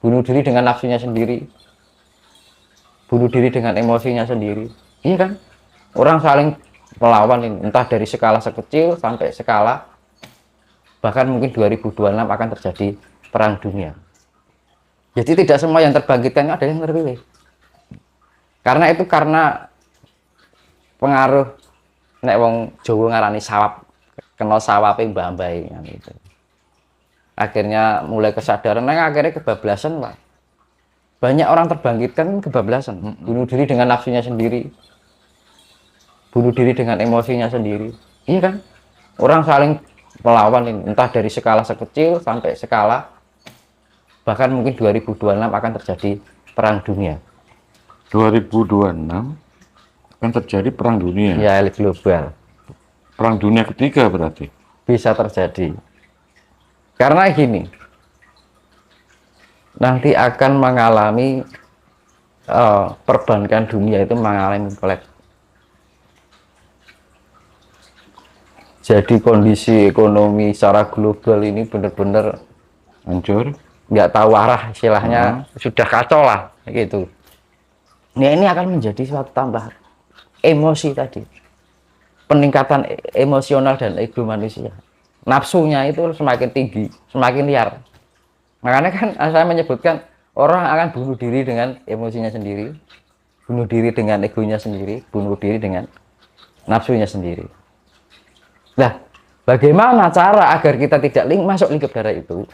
bunuh diri dengan nafsunya sendiri, bunuh diri dengan emosinya sendiri. Iya kan? Orang saling melawan ini, entah dari skala sekecil sampai skala bahkan mungkin 2026 akan terjadi perang dunia. Jadi tidak semua yang terbangkitkan ada yang terpilih. Karena itu karena pengaruh nek wong Jawa ngarani sawap, kena sawape mbah-mbahe kan itu. Akhirnya mulai kesadaran, nah akhirnya kebablasan, Pak. Banyak orang terbangkitkan kebablasan, bunuh diri dengan nafsunya sendiri, bunuh diri dengan emosinya sendiri. Iya kan? Orang saling melawan ini, entah dari skala sekecil sampai skala bahkan mungkin 2026 akan terjadi perang dunia. 2026 akan terjadi perang dunia. Ya, elit global. Perang dunia ketiga berarti. Bisa terjadi. Karena gini, nanti akan mengalami perbankan dunia itu mengalami kolapse. Jadi kondisi ekonomi secara global ini benar-benar Hancur. nggak tahu arah, istilahnya sudah kacau lah gitu. Nah, ini akan menjadi suatu tambah emosi tadi, peningkatan emosional dan ego manusia, nafsunya itu semakin tinggi, semakin liar. Makanya kan saya menyebutkan orang akan bunuh diri dengan emosinya sendiri, bunuh diri dengan egonya sendiri, bunuh diri dengan nafsunya sendiri. Nah, bagaimana cara agar kita tidak masuk lingkup darah itu?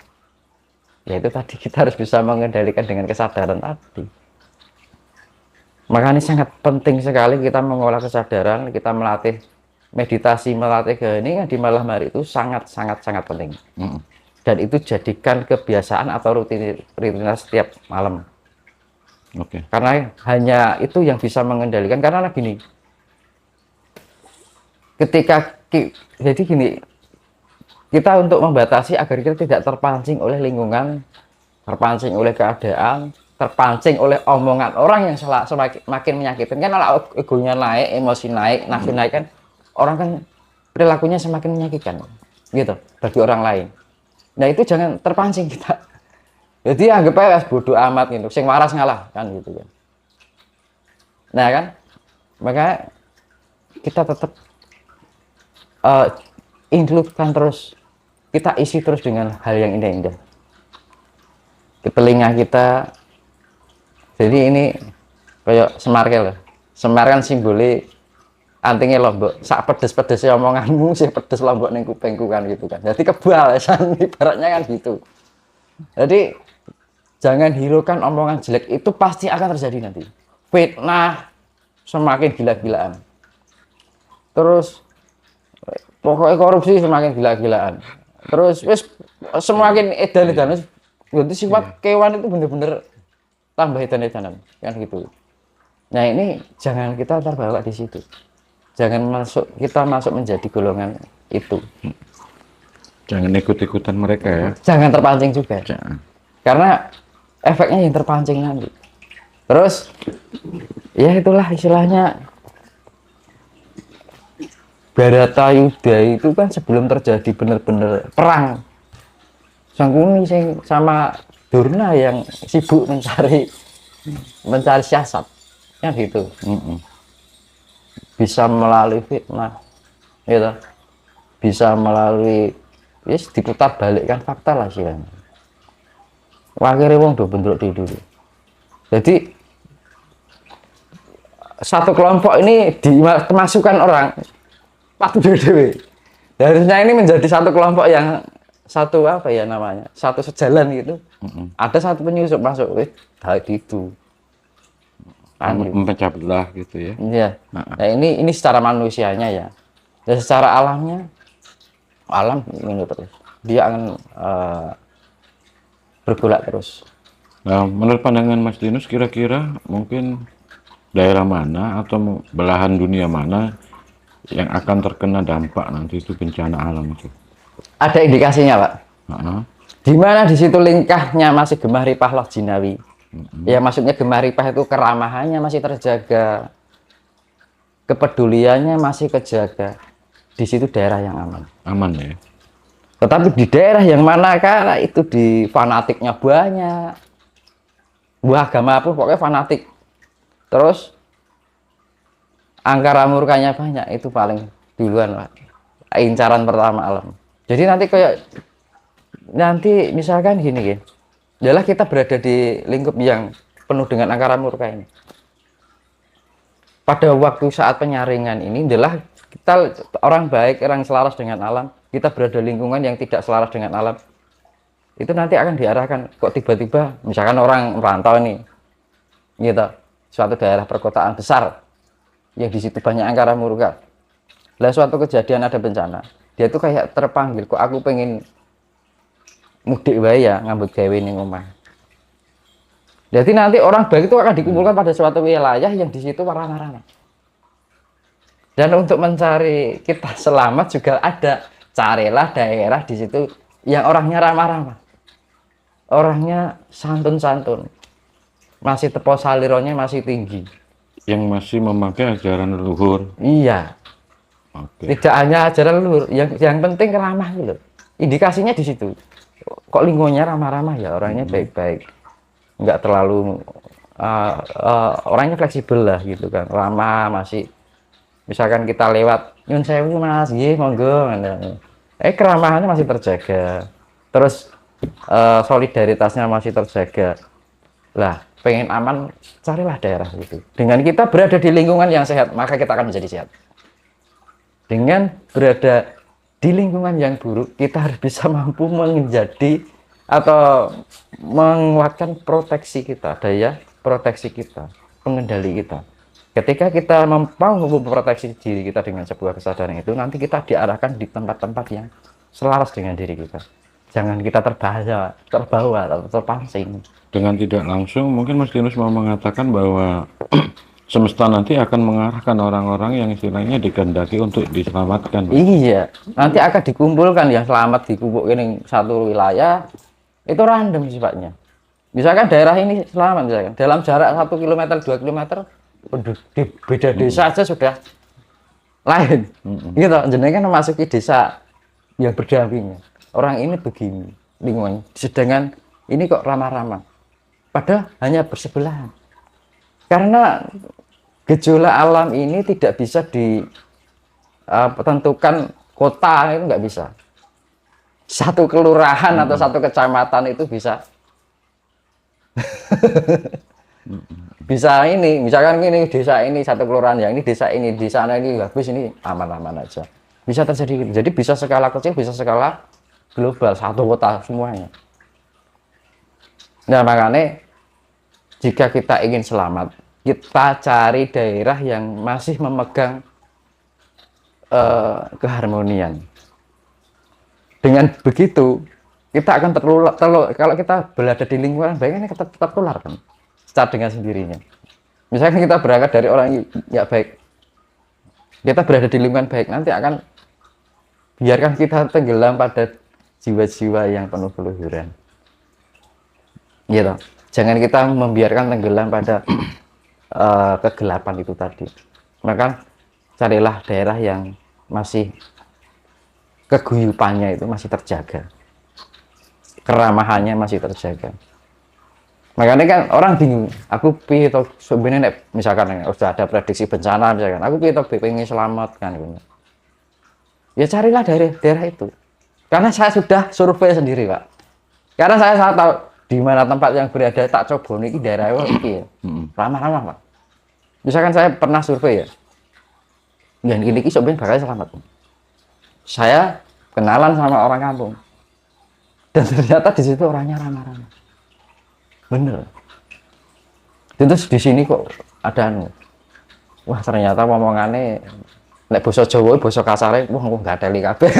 Yaitu tadi kita harus bisa mengendalikan dengan kesadaran tadi. Makanya sangat penting sekali kita mengolah kesadaran, kita melatih meditasi, melatih keheningan di malam hari itu sangat penting. Dan itu jadikan kebiasaan atau rutinitas setiap malam. Oke. Karena hanya itu yang bisa mengendalikan. Karena gini, jadi gini, kita untuk membatasi agar kita tidak terpancing oleh lingkungan, terpancing oleh keadaan, terpancing oleh omongan orang yang semakin menyakitkan. Kan kalau egonya naik, emosi naik, nafsu naik kan, orang kan perilakunya semakin menyakitkan gitu bagi orang lain. Nah itu jangan terpancing kita. Jadi anggap aja bodoh amat gitu, sing waras ngalah kan gitu kan. Nah kan, maka kita tetap include-kan terus, kita isi terus dengan hal yang indah-indah ke telinga kita. Jadi ini kayak semar kan simbolnya antingnya lombok, sak pedes-pedesnya omonganmu sih pedes lombok ning kupingku kan gitu kan. Jadi kebal ibaratnya kan gitu. Jadi jangan hiraukan omongan jelek, itu pasti akan terjadi nanti. Fitnah semakin gila-gilaan. Terus pokoknya korupsi semakin gila-gilaan. Terus semakin edan-edan. Jadi sifat kewan itu bener-bener tambah edan-edanan kan gitu. Nah ini jangan kita terbawa di situ. Jangan kita masuk menjadi golongan itu. Jangan ikut-ikutan mereka ya. Jangan terpancing juga. Jangan. Karena efeknya yang terpancing nanti. Terus ya itulah istilahnya Baratayuda itu kan sebelum terjadi benar-benar perang, Sangkuni sama Durna yang sibuk mencari siasat ya gitu. Bisa melalui fitnah gitu, bisa melalui diputar balikkan fakta lah sih kan. Akhirnya wong do bentrok di dulu. Jadi satu kelompok ini dimasukkan orang patuh dewe. Harusnya ini menjadi satu kelompok yang satu apa ya namanya, satu sejalan gitu. Ada satu penyusup masuk, itu. Memecah belah gitu ya. Iya. Nah ini secara manusianya ya. Dan secara alamnya, alam ini terus. Dia akan bergolak terus. Nah, menurut pandangan Mas Dinus, kira-kira mungkin daerah mana atau belahan dunia mana yang akan terkena dampak nanti itu bencana alam itu? Ada indikasinya, Pak. Di mana di situ lingkahnya masih Gemah Ripah Loh Jinawi. Ya maksudnya Gemah Ripah itu keramahannya masih terjaga, kepeduliannya masih kejaga. Di situ daerah yang aman. Aman ya. Tetapi di daerah yang manakala itu di fanatiknya banyak, buah agama pun pokoknya fanatik. Terus angkara murkanya banyak, itu paling duluan Pak. Incaran pertama alam. Jadi nanti misalkan gini ya, adalah kita berada di lingkup yang penuh dengan angkara murka ini. Pada waktu saat penyaringan ini adalah kita orang baik, orang selaras dengan alam, kita berada di lingkungan yang tidak selaras dengan alam. Itu nanti akan diarahkan, kok tiba-tiba misalkan orang merantau nih, gitu, suatu daerah perkotaan besar yang di situ banyak angkara murka. Lah suatu kejadian ada bencana, dia tuh kayak terpanggil, kok aku pengen mudik wae ya ngambut gawe ning omah. Jadi nanti orang baik itu akan dikumpulkan pada suatu wilayah yang di situ ramah-ramah. Dan untuk mencari kita selamat juga ada, carilah daerah di situ yang orangnya ramah-ramah, orangnya santun-santun, masih tepo salironya masih tinggi, yang masih memakai ajaran leluhur. iya. Oke. Tidak hanya ajaran leluhur, yang penting ramah gitu. Indikasinya di situ. Kok lingkungannya ramah-ramah ya, orangnya baik-baik, nggak terlalu orangnya fleksibel lah gitu kan, ramah, masih misalkan kita lewat nyun sewu mas, iya monggo, keramahannya masih terjaga, terus solidaritasnya masih terjaga. Lah pengen aman, carilah daerah gitu. Dengan kita berada di lingkungan yang sehat, maka kita akan menjadi sehat. Dengan berada di lingkungan yang buruk, kita harus bisa mampu menjadi atau menguatkan proteksi kita, daya proteksi kita, pengendali kita. Ketika kita mau memproteksi diri kita dengan sebuah kesadaran itu, nanti kita diarahkan di tempat-tempat yang selaras dengan diri kita. Jangan kita terbawa atau terpancing. Dengan tidak langsung, mungkin Mas Dinus mau mengatakan bahwa semesta nanti akan mengarahkan orang-orang yang istilahnya dikehendaki untuk diselamatkan. Iya, nanti akan dikumpulkan yang selamat, dikumpulkan di satu wilayah, itu random sifatnya. Misalkan daerah ini selamat, misalkan dalam jarak 1 km, 2 km, di beda desa aja sudah lain. Gitu, jenengan memasuki desa yang berdampingan. Orang ini begini lingkungannya, sedangkan ini kok ramah-ramah. Padahal hanya bersebelahan. Karena gejolak alam ini tidak bisa ditentukan kota, itu nggak bisa. Satu kelurahan atau satu kecamatan itu bisa. Bisa ini, misalkan ini desa ini satu kelurahan, yang ini desa ini, di sana ini bagus, ini aman-aman aja. Bisa terjadi. Jadi bisa skala kecil, bisa skala global, satu kota semuanya. Nah makanya jika kita ingin selamat, kita cari daerah yang masih memegang keharmonian. Dengan begitu, kita akan tertular. Kalau kita berada di lingkungan baik, ini kita tetap tertular kan, secara dengan sendirinya. Misalkan kita berangkat dari orang yang baik, kita berada di lingkungan baik, nanti akan biarkan kita tenggelam pada jiwa-jiwa yang penuh keluhuran. Gitu. Jangan kita membiarkan tenggelam pada kegelapan itu tadi. Maka carilah daerah yang masih keguyupannya itu masih terjaga, keramahannya masih terjaga. Makanya kan orang bingung, aku piye to sebenarnya misalkan sudah ada prediksi bencana, misalkan aku piye to pengen selamat kan gitu. Ya carilah daerah itu. Karena saya sudah survei sendiri, Pak. Karena saya tahu di mana tempat yang berada, tak coba nih daerah ini ramah-ramah, Pak. Misalkan saya pernah survei ya, dan ini sebenarnya bakal selamat. Saya kenalan sama orang kampung, dan ternyata di situ orangnya ramah-ramah, bener. Terus di sini kok ada wah ternyata omongannya nek basa Jawa, basa kasare, wah kok nggak teli kabeh.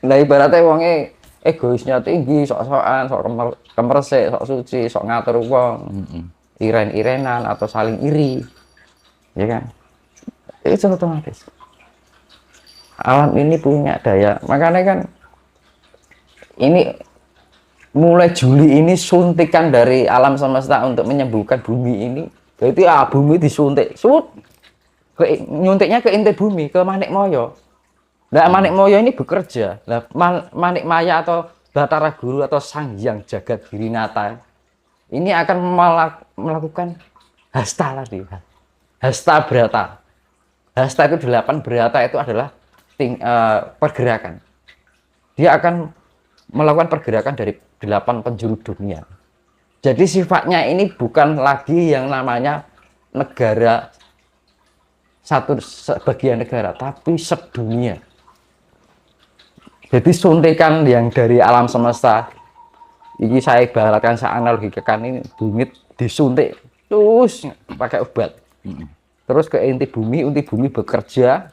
Nah ibaratnya wonge egoisnya tinggi, sok-sokan, sok kemersik, sok suci, sok ngatur wong, iren-irenan atau saling iri, ya kan? Itu otomatis. Alam ini punya daya, makanya kan ini mulai Juli ini suntikan dari alam semesta untuk menyembuhkan bumi ini. Berarti bumi disuntik, nyuntiknya ke inti bumi, ke Manik Moyo. Nah, Manik Moyo ini bekerja. Nah, Manik Maya atau Batara Guru atau Sang Hyang Jagat Girinata ini akan melakukan hasta tadi. Hasta berata. Hasta itu 8, berata itu adalah pergerakan. Dia akan melakukan pergerakan dari 8 penjuru dunia. Jadi sifatnya ini bukan lagi yang namanya negara, satu sebagian negara, tapi sedunia. Jadi suntikan yang dari alam semesta, ini saya ibaratkan, saya analogikan, ini bumi disuntik terus pakai obat. Terus ke inti bumi bekerja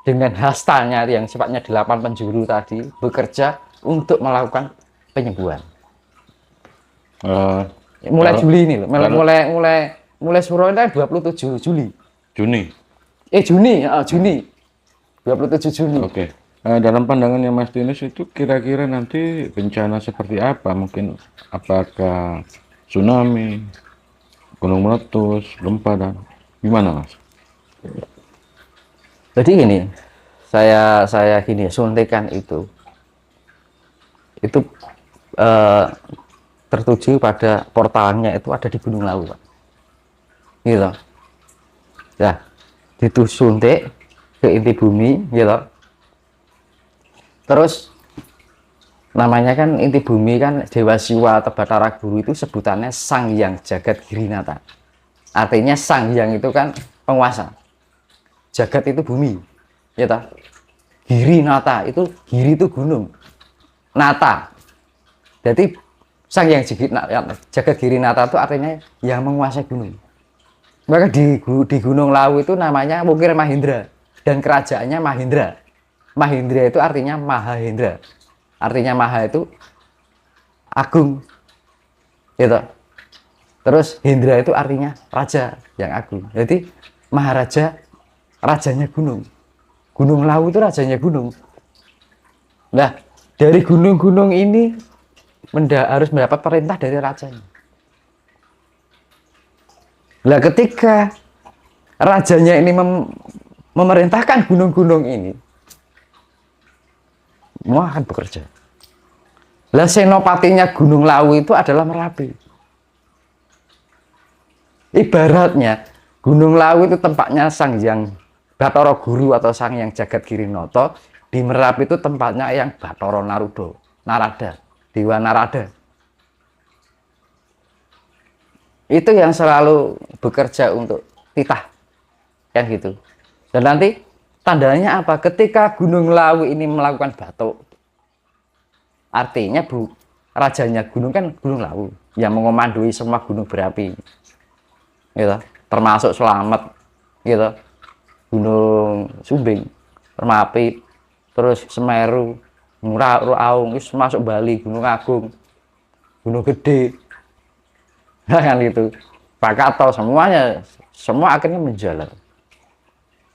dengan hastanya yang sifatnya 8 penjuru tadi, bekerja untuk melakukan penyembuhan. Mulai Juli ini loh, mulai Suro itu 27 Juli. Juni. Juni. 27 Juni. Oke. Dalam pandangannya Mas Dinus itu kira-kira nanti bencana seperti apa? Mungkin apakah tsunami, gunung meletus, gempa, dan gimana Mas? Jadi gini, saya gini, suntikan itu tertuju pada portalnya itu ada di Gunung Lawu, Pak. Gitu. Ya, disuntik ke inti bumi, gitu. Terus namanya kan inti bumi kan Dewa Siwa atau Bathara Guru itu sebutannya Sang Hyang Jagat Girinata. Artinya Sang Hyang itu kan penguasa. Jagat itu bumi, ya toh. Girinata itu, giri itu gunung. Nata. Jadi Sang Hyang Jagat Girinata itu artinya yang menguasai gunung. Maka di Gunung Lawu itu namanya Wukir Mahindra dan kerajaannya Mahindra. Mahindra itu artinya Mahahendra. Artinya Maha itu agung. Gitu. Terus Hendra itu artinya raja yang agung. Jadi Maharaja, rajanya gunung. Gunung Lawu itu rajanya gunung. Nah, dari gunung-gunung ini harus mendapat perintah dari rajanya. Nah, ketika rajanya ini memerintahkan gunung-gunung ini, semua akan bekerja. Lah senopatinya Gunung Lawu itu adalah Merapi. Ibaratnya Gunung Lawu itu tempatnya Sang Hyang Bathara Guru atau Sang Hyang Jagat Girinata. Di Merapi itu tempatnya yang Bathara Narada, Dewa Narada. Itu yang selalu bekerja untuk titah, kan gitu. Dan nanti tandanya apa? Ketika Gunung Lawu ini melakukan batuk, artinya rajanya gunung kan Gunung Lawu yang mengomandoi semua gunung berapi, gitu. Termasuk Slamet, gitu. Gunung Sumbing, Merapi, terus Semeru, Raung, itu masuk Bali, Gunung Agung, Gunung Gede, kan gitu. Krakatau, semuanya, semua akhirnya menjalar.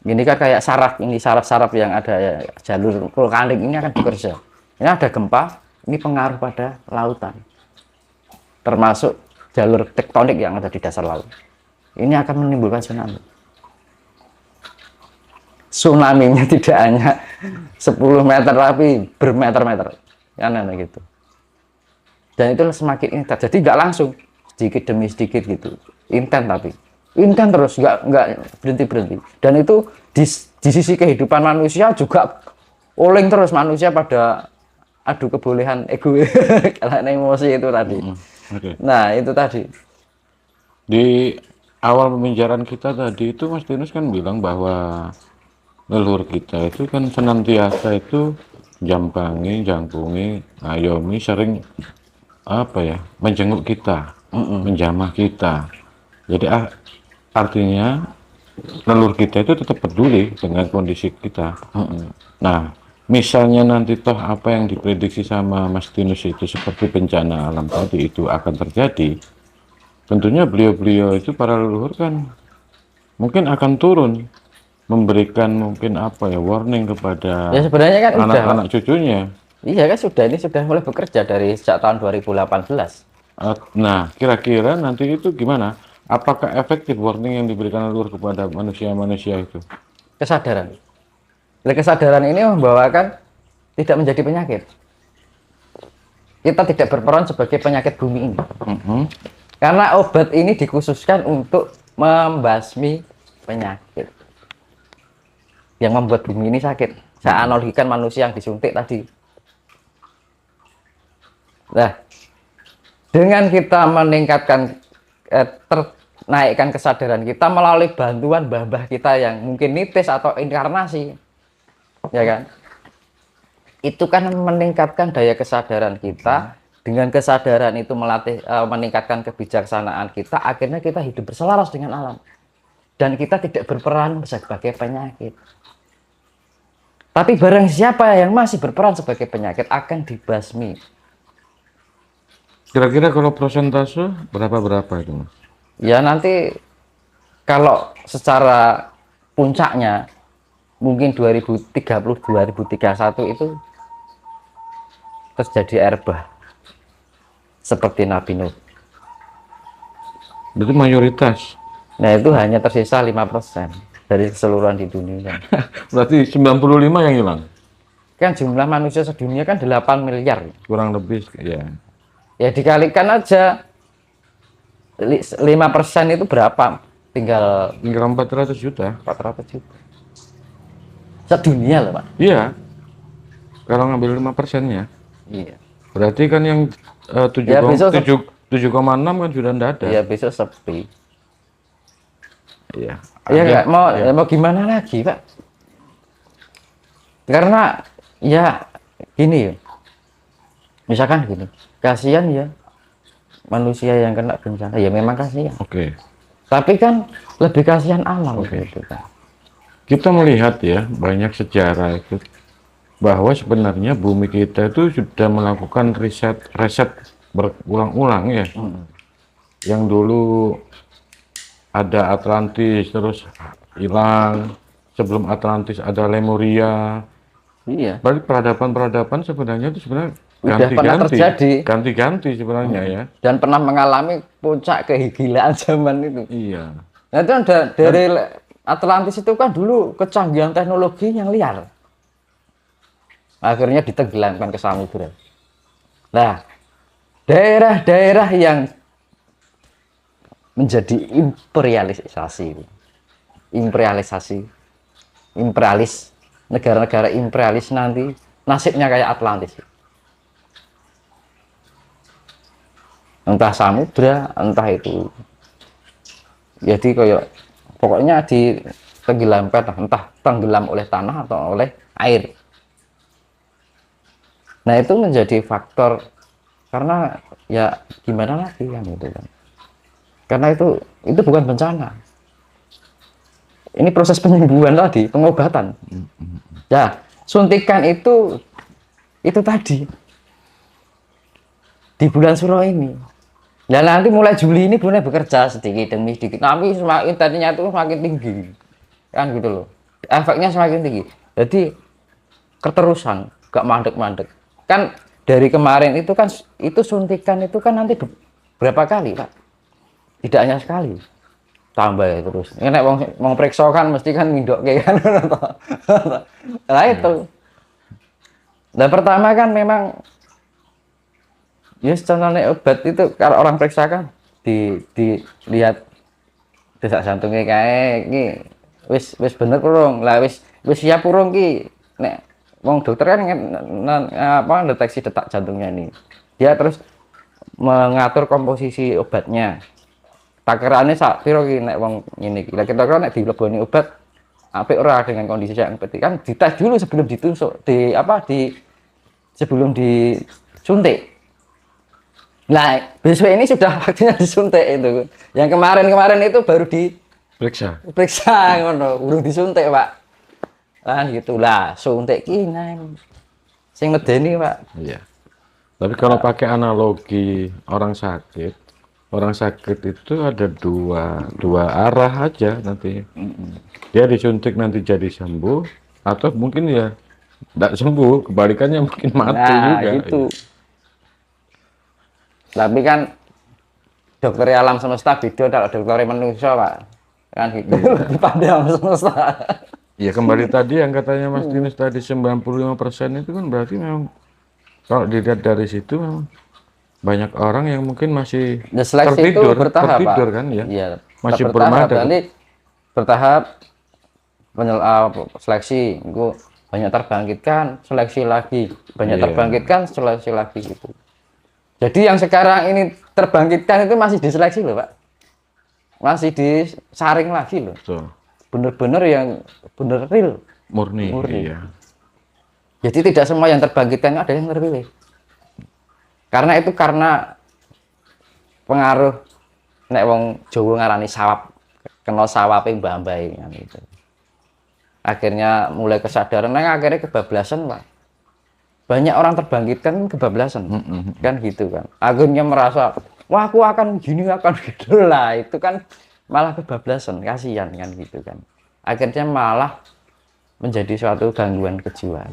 Ini kan kayak saraf, ini saraf-saraf yang ada ya, jalur vulkanik ini akan bekerja. Ini ada gempa, ini pengaruh pada lautan. Termasuk jalur tektonik yang ada di dasar laut. Ini akan menimbulkan tsunami. Tsunami-nya tidak hanya 10 meter, tapi bermeter-meter. Kan gitu. Dan itu semakin intens. Jadi nggak langsung, sedikit demi sedikit gitu. Intens tapi. Intens terus, nggak berhenti-berhenti. Dan itu di sisi kehidupan manusia juga oleng terus, manusia pada adu kebolehan ego karena emosi itu tadi. Okay. Nah itu tadi. Di awal pembicaraan kita tadi itu Mas Dinus kan bilang bahwa leluhur kita itu kan senantiasa itu jampangi, jangkungi, ngayomi, sering apa ya, menjenguk kita, menjamah kita. Jadi artinya leluhur kita itu tetap peduli dengan kondisi kita. Nah, misalnya nanti toh apa yang diprediksi sama Mas Dinus itu seperti bencana alam tadi itu akan terjadi, tentunya beliau-beliau itu para leluhur kan mungkin akan turun memberikan mungkin apa ya, warning kepada Ya sebenarnya kan anak-anak cucunya. Iya kan ini sudah mulai bekerja dari sejak tahun 2018. Nah, kira-kira nanti itu gimana? Apakah efektif warning yang diberikan leluhur kepada manusia-manusia itu? Kesadaran. Kesadaran ini membawakan tidak menjadi penyakit. kita tidak berperan sebagai penyakit bumi ini. Mhm. Karena obat ini dikhususkan untuk membasmi penyakit yang membuat bumi ini sakit. Saya analogikan manusia yang disuntik tadi. Nah, dengan kita meningkatkan naikkan kesadaran kita melalui bantuan mbah-mbah kita yang mungkin nitis atau inkarnasi, ya kan? Itu kan meningkatkan daya kesadaran kita. Dengan kesadaran itu melatih meningkatkan kebijaksanaan kita, akhirnya kita hidup berselaras dengan alam dan kita tidak berperan sebagai penyakit. Tapi barang siapa yang masih berperan sebagai penyakit akan dibasmi. Kira-kira kalau persentase berapa itu, Mas? Ya nanti kalau secara puncaknya mungkin 2030 2031 itu terjadi air bah seperti Nabi Nuh. Berarti mayoritas. Nah itu hanya tersisa 5% dari keseluruhan di dunia. Berarti 95 yang hilang. Kan jumlah manusia sedunia kan 8 miliar. Kurang lebih ya. Ya dikalikan aja 5% itu berapa? Tinggal 400 juta. 400 juta. Sedunia loh Pak. Iya. Kalau ngambil 5%-nya. Iya. Berarti kan yang 7,6 Ya, besok kan sudah tidak ada. Iya besok sepi. Iya. Ya Ada- nggak mau ya. ya mau gimana lagi Pak? Karena ya gini ya. Misalkan gini, kasihan ya manusia yang kena bencana. Ya memang kasihan. Oke. Tapi kan lebih kasihan alam gitu kan. Kita melihat ya banyak sejarah itu bahwa sebenarnya bumi kita itu sudah melakukan riset berulang-ulang ya. Yang dulu ada Atlantis terus hilang, sebelum Atlantis ada Lemuria. Iya. Berarti peradaban-peradaban sebenarnya itu sebenarnya Udah pernah terjadi. ganti-ganti sebenarnya ya. Dan pernah mengalami puncak kegilaan zaman itu. Iya. Nah itu ada dari Atlantis itu kan dulu kecanggihan teknologi yang liar. Akhirnya ditenggelamkan ke samudra. Nah, daerah-daerah yang menjadi imperialis, negara-negara imperialis nanti nasibnya kayak Atlantis. Entah samudra, entah itu. Jadi kayak pokoknya ditenggelamkan, entah tenggelam oleh tanah atau oleh air. Nah itu menjadi faktor karena ya gimana lagi kan gitu kan. Karena itu bukan bencana. Ini proses penyembuhan tadi, pengobatan. Ya, suntikan itu tadi di bulan Suro ini. Dan nanti mulai Juli ini mulai bekerja sedikit demi sedikit. Tapi semakin tadinya itu semakin tinggi, kan gitu loh. Efeknya semakin tinggi. Jadi keterusan, gak mandek-mandek. Kan dari kemarin itu kan itu suntikan itu kan nanti berapa kali Pak? Tidak hanya sekali. Tambah ya terus. Ini nek wong periksa kan mesti kan mindok kayak kan. Nah itu. Nah pertama kan memang ya contohnya obat itu kalau orang periksa kan dilihat desak jantungnya kayak ini wis bener kurung lah wis siap kurung ki nek wong dokter kan deteksi detak jantungnya ini dia terus mengatur komposisi obatnya takarannya sak piro ki nek wong ngene iki. Lah kira-kira nek dileboni obat apik ora dengan kondisi yang penting kan dites dulu sebelum ditusuk sebelum disuntik. Nah, besok ini sudah waktunya disuntik itu. Yang kemarin itu baru diperiksa ngono, urung disuntik, Pak. Kan gitulah, suntik ki nang sing medeni, Pak. Iya. Tapi kalau pakai analogi orang sakit itu ada dua arah aja nanti. Dia disuntik nanti jadi sembuh atau mungkin ya tidak sembuh, kebalikannya mungkin mati juga. Itu. Tapi kan dokter alam semesta beda kalau dokter manusia, Pak. Kan gitu. Lebih pandai alam semesta. Ya kembali tadi yang katanya Mas Dinis tadi 95% itu kan berarti memang kalau dilihat dari situ banyak orang yang mungkin masih Ya, seleksi itu bertahap, tertidur Pak. kan ya, Iya, masih bertahap. bermada. Nanti bertahap seleksi, itu banyak terbangkitkan, seleksi lagi, banyak Iya. terbangkitkan, seleksi lagi gitu. Jadi yang sekarang ini terbangkitkan itu masih diseleksi loh, Pak. Masih disaring lagi loh. Betul. Bener-bener yang bener real. Murni. Murni. Iya. Jadi tidak semua yang terbangkitkan ada yang terpilih. Karena itu karena pengaruh nek wong Jawa ngarani sawap, kenal sawape mbah-mbah kan itu. Akhirnya mulai kesadaran, nah akhirnya kebablasan, Pak. Banyak orang terbangkitkan kebablasan, kan gitu kan. Akhirnya merasa, wah aku akan gini, akan gitu lah. Itu kan malah kebablasan, kasihan kan gitu kan. Akhirnya malah menjadi suatu gangguan kejiwaan.